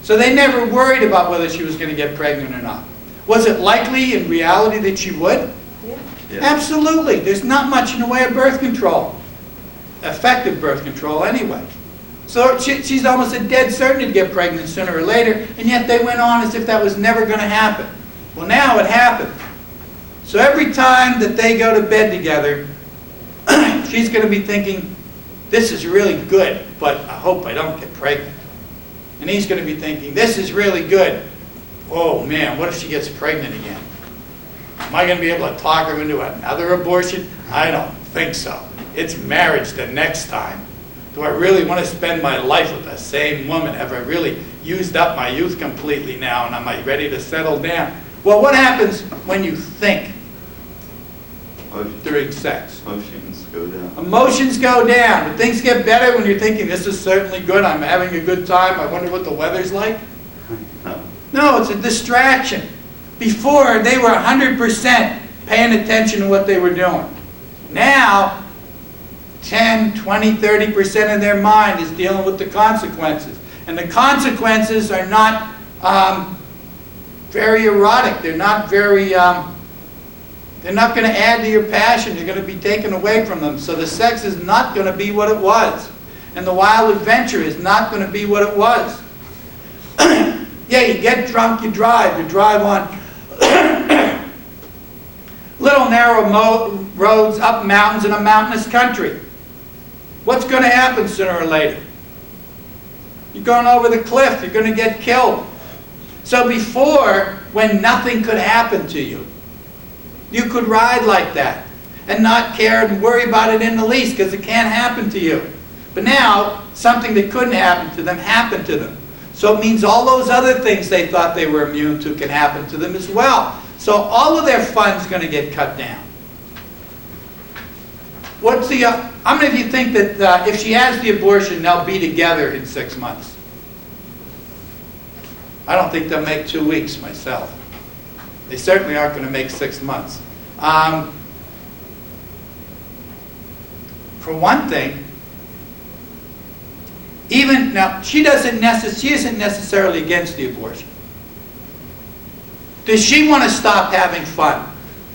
Speaker 1: So they never worried about whether she was going to get pregnant or not. Was it likely in reality that she would?
Speaker 3: Yeah.
Speaker 2: Yeah.
Speaker 1: Absolutely. There's not much in the way of birth control. Effective birth control anyway. So she's almost a dead certainty to get pregnant sooner or later, and yet they went on as if that was never going to happen. Well, now it happened. So every time that they go to bed together, she's going to be thinking, this is really good, but I hope I don't get pregnant. And he's going to be thinking, this is really good. Oh man, what if she gets pregnant again? Am I going to be able to talk her into another abortion? I don't think so. It's marriage the next time. Do I really want to spend my life with the same woman? Have I really used up my youth completely now, and am I ready to settle down? Well, what happens when you think during sex?
Speaker 2: Emotions go down.
Speaker 1: Emotions go down, but things get better when you're thinking, this is certainly good, I'm having a good time, I wonder what the weather's like.
Speaker 2: No.
Speaker 1: No, it's a distraction. Before, they were 100% paying attention to what they were doing. Now, 10, 20, 30% of their mind is dealing with the consequences. And the consequences are not very erotic. They're not very, they're not going to add to your passion. They're going to be taken away from them. So the sex is not going to be what it was. And the wild adventure is not going to be what it was. Yeah, you get drunk, you drive on little narrow roads up mountains in a mountainous country. What's going to happen sooner or later? You're going over the cliff, you're going to get killed. So before, when nothing could happen to you, you could ride like that and not care and worry about it in the least because it can't happen to you. But now, something that couldn't happen to them happened to them. So it means all those other things they thought they were immune to can happen to them as well. So all of their fun's going to get cut down. What's the, how many of you think that if she has the abortion, they'll be together in 6 months? I don't think they'll make 2 weeks myself. They certainly aren't going to make 6 months. For one thing, even now, she isn't necessarily against the abortion. Does she want to stop having fun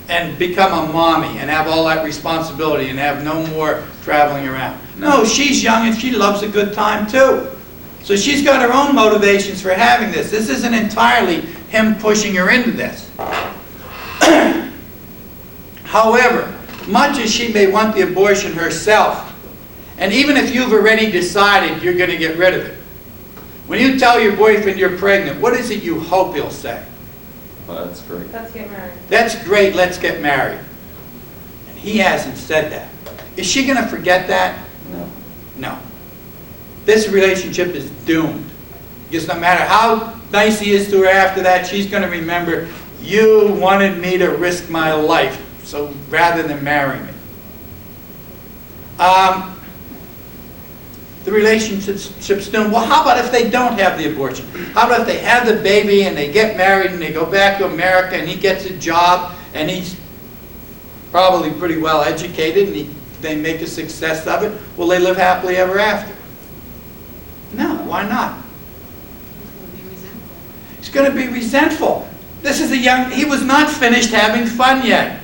Speaker 1: and become a mommy and have all that responsibility and have no more traveling around? No, she's young and she loves a good time too. So she's got her own motivations for having this. This isn't entirely him pushing her into this. However, much as she may want the abortion herself, and even if you've already decided you're going to get rid of it, when you tell your boyfriend you're pregnant, what is it you hope he'll say?
Speaker 2: Well, that's great.
Speaker 3: Let's get married.
Speaker 1: That's great, let's get married. And he hasn't said that. Is she going to forget that?
Speaker 2: No.
Speaker 1: No. This relationship is doomed. Because no matter how nice he is to her after that, she's going to remember, you wanted me to risk my life, so rather than marry me. The relationship's doomed. Well, how about if they don't have the abortion? How about if they have the baby and they get married and they go back to America and he gets a job and he's probably pretty well educated and they make a success of it? Will they live happily ever after? No, why not? He's going to be resentful. This is he was not finished having fun yet.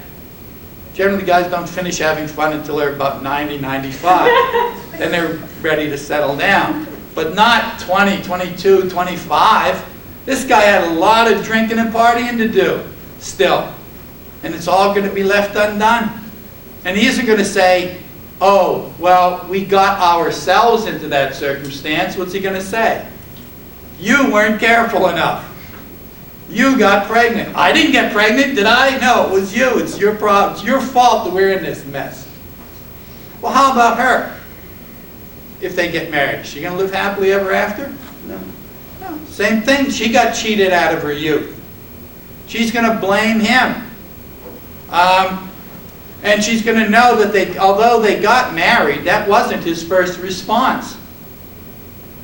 Speaker 1: Generally, guys don't finish having fun until they're about 90, 95. Then they're ready to settle down. But not 20, 22, 25. This guy had a lot of drinking and partying to do still. And it's all going to be left undone. And he isn't going to say, oh, well, we got ourselves into that circumstance. What's he going to say? You weren't careful enough. You got pregnant. I didn't get pregnant, did I? No, it was you. It's your problem. It's your fault that we're in this mess. Well, how about her? If they get married, is she going to live happily ever after?
Speaker 2: No.
Speaker 1: No. Same thing. She got cheated out of her youth. She's going to blame him. And she's going to know that although they got married, that wasn't his first response.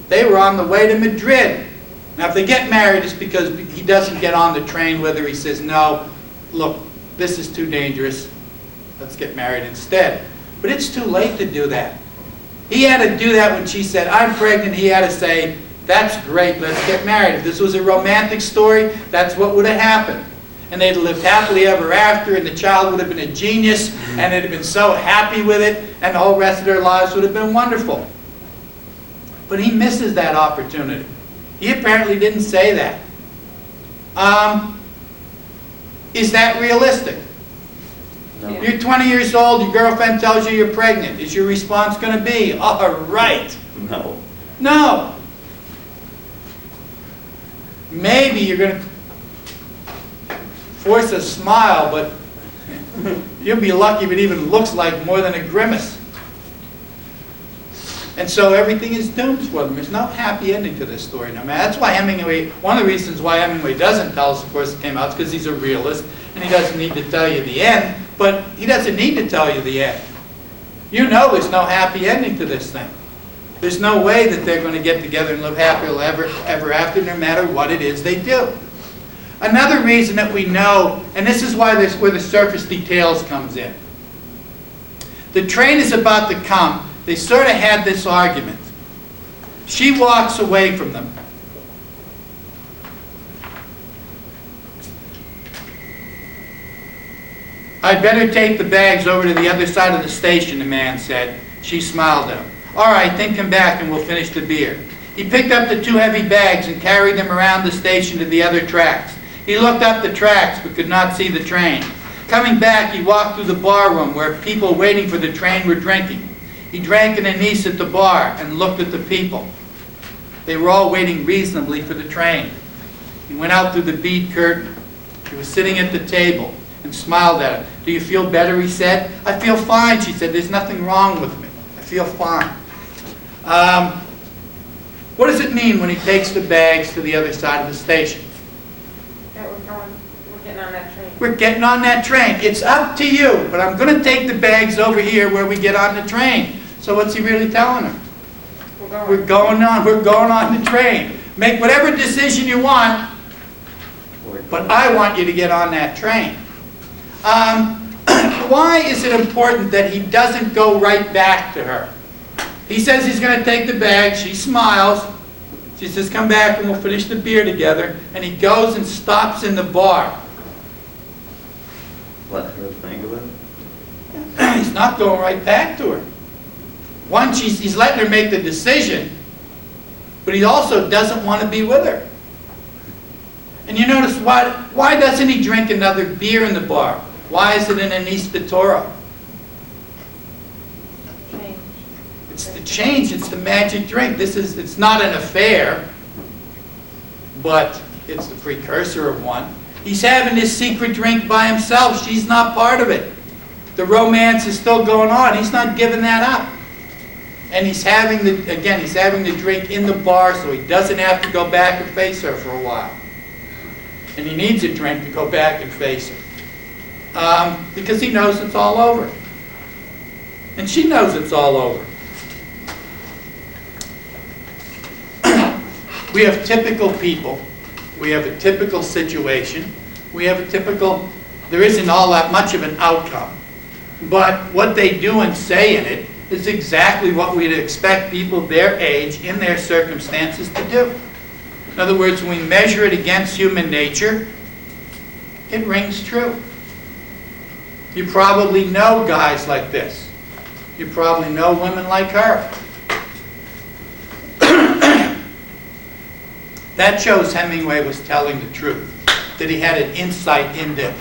Speaker 1: They were on the way to Madrid. Now, if they get married, it's because he doesn't get on the train with her. He says, no, look, this is too dangerous. Let's get married instead. But it's too late to do that. He had to do that when she said, I'm pregnant. He had to say, that's great, let's get married. If this was a romantic story, that's what would have happened. And they'd have lived happily ever after, and the child would have been a genius, and they'd have been so happy with it, and the whole rest of their lives would have been wonderful. But he misses that opportunity. He apparently didn't say that. Is that realistic?
Speaker 2: No.
Speaker 1: You're 20 years old, your girlfriend tells you you're pregnant. Is your response going to be, all right?
Speaker 2: No.
Speaker 1: No. Maybe you're going to force a smile, but you'll be lucky if it even looks like more than a grimace. And so everything is doomed for them. There's no happy ending to this story. Now, that's why Hemingway, one of the reasons why Hemingway doesn't tell us, of course, it came out, is because he's a realist, and he doesn't need to tell you the end, but he doesn't need to tell you the end. You know there's no happy ending to this thing. There's no way that they're going to get together and live happily ever after, no matter what it is they do. Another reason that we know, and this is why where the surface details comes in. The train is about to come. They sort of had this argument. She walks away from them. I'd better take the bags over to the other side of the station, the man said. She smiled at him. All right, then come back and we'll finish the beer. He picked up the 2 heavy bags and carried them around the station to the other tracks. He looked up the tracks but could not see the train. Coming back, he walked through the bar room where people waiting for the train were drinking. He drank an anise at the bar and looked at the people. They were all waiting reasonably for the train. He went out through the bead curtain. He was sitting at the table and smiled at her. Do you feel better, he said. I feel fine, she said. There's nothing wrong with me. I feel fine. What does it mean when he takes the bags to the other side of the station?
Speaker 3: That we're getting on that train.
Speaker 1: We're getting on that train. It's up to you, but I'm going to take the bags over here where we get on the train. So what's he really telling her? We're going on the train. Make whatever decision you want, but I want you to get on that train. Why is it important that he doesn't go right back to her? He says he's going to take the bag. She smiles. She says, come back and we'll finish the beer together. And he goes and stops in the bar.
Speaker 2: Let her think of it?
Speaker 1: He's not going right back to her. One, he's letting her make the decision, but he also doesn't want to be with her. And you notice why doesn't he drink another beer in the bar? Why is it in Anis de Torah?
Speaker 3: Change.
Speaker 1: It's the change, it's the magic drink. It's not an affair, but it's the precursor of one. He's having this secret drink by himself. She's not part of it. The romance is still going on. He's not giving that up. And he's having the drink in the bar so he doesn't have to go back and face her for a while. And he needs a drink to go back and face her. Because he knows it's all over. And she knows it's all over. We have typical people. We have a typical situation. We have a typical, there isn't all that much of an outcome. But what they do and say in it is exactly what we'd expect people their age, in their circumstances, to do. In other words, when we measure it against human nature, it rings true. You probably know guys like this. You probably know women like her. That shows Hemingway was telling the truth, that he had an insight into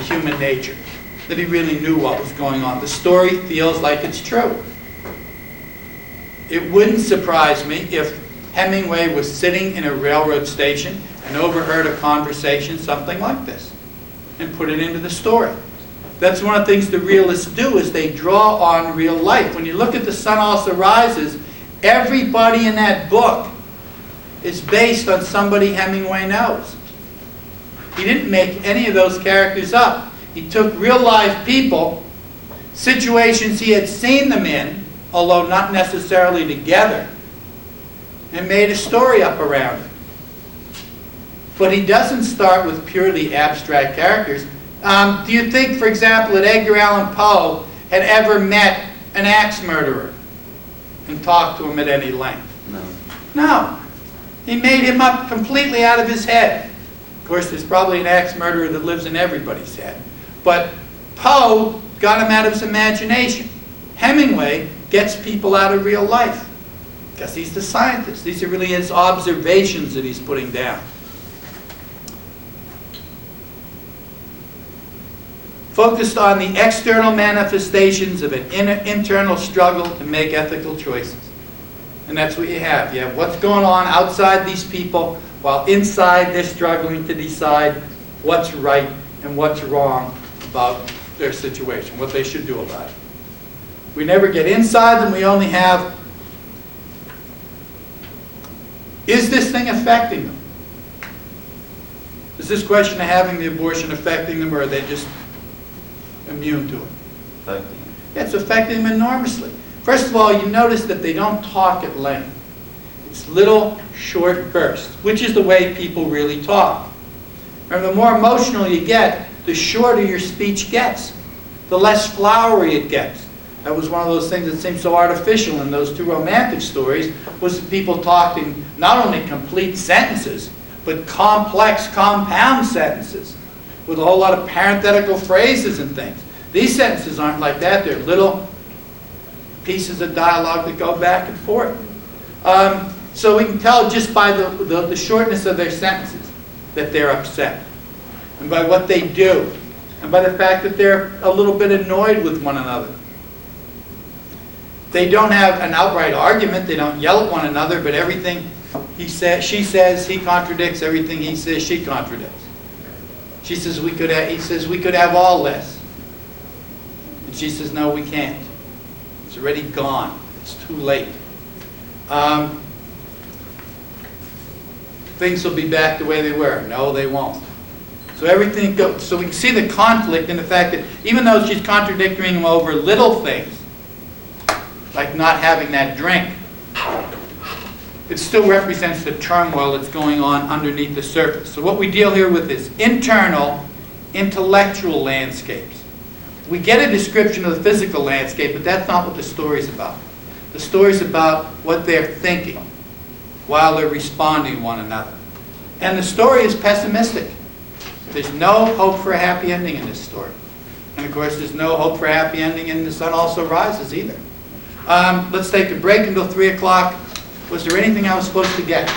Speaker 1: human nature, that he really knew what was going on. The story feels like it's true. It wouldn't surprise me if Hemingway was sitting in a railroad station and overheard a conversation, something like this, and put it into the story. That's one of the things the realists do, is they draw on real life. When you look at The Sun Also Rises, everybody in that book is based on somebody Hemingway knows. He didn't make any of those characters up. He took real life people, situations he had seen them in, although not necessarily together, and made a story up around it. But he doesn't start with purely abstract characters. Do you think, for example, that Edgar Allan Poe had ever met an axe murderer and talked to him at any length?
Speaker 2: No.
Speaker 1: No. He made him up completely out of his head. Of course, there's probably an axe murderer that lives in everybody's head. But Poe got him out of his imagination. Hemingway gets people out of real life because he's the scientist. These are really his observations that he's putting down. Focused on the external manifestations of an internal struggle to make ethical choices. And that's what you have. You have what's going on outside these people, while inside they're struggling to decide what's right and what's wrong about their situation, what they should do about it. We never get inside them. We only have, is this thing affecting them? Is this question of having the abortion affecting them, or are they just immune to it?
Speaker 2: Affecting.
Speaker 1: Yeah, it's affecting them enormously. First of all, you notice that they don't talk at length. It's little, short bursts, which is the way people really talk. Remember, the more emotional you get, the shorter your speech gets, the less flowery it gets. That was one of those things that seemed so artificial in those two romantic stories, was people talking not only complete sentences, but complex, compound sentences, with a whole lot of parenthetical phrases and things. These sentences aren't like that. They're little pieces of dialogue that go back and forth. So we can tell just by the shortness of their sentences that they're upset, and by what they do, and by the fact that they're a little bit annoyed with one another. They don't have an outright argument. They don't yell at one another, but everything she says, he contradicts. Everything he says, she contradicts. She says, he says, we could have all this. And she says, no, we can't. It's already gone. It's too late. things will be back the way they were. No, they won't. So everything goes, so we can see the conflict in the fact that even though she's contradicting him over little things, like not having that drink, it still represents the turmoil that's going on underneath the surface. So what we deal here with is internal, intellectual landscapes. We get a description of the physical landscape, but that's not what the story's about. The story's about what they're thinking while they're responding to one another. And the story is pessimistic. There's no hope for a happy ending in this story. And of course, there's no hope for a happy ending in The Sun Also Rises either. Let's take a break until 3 o'clock. Was there anything I was supposed to get?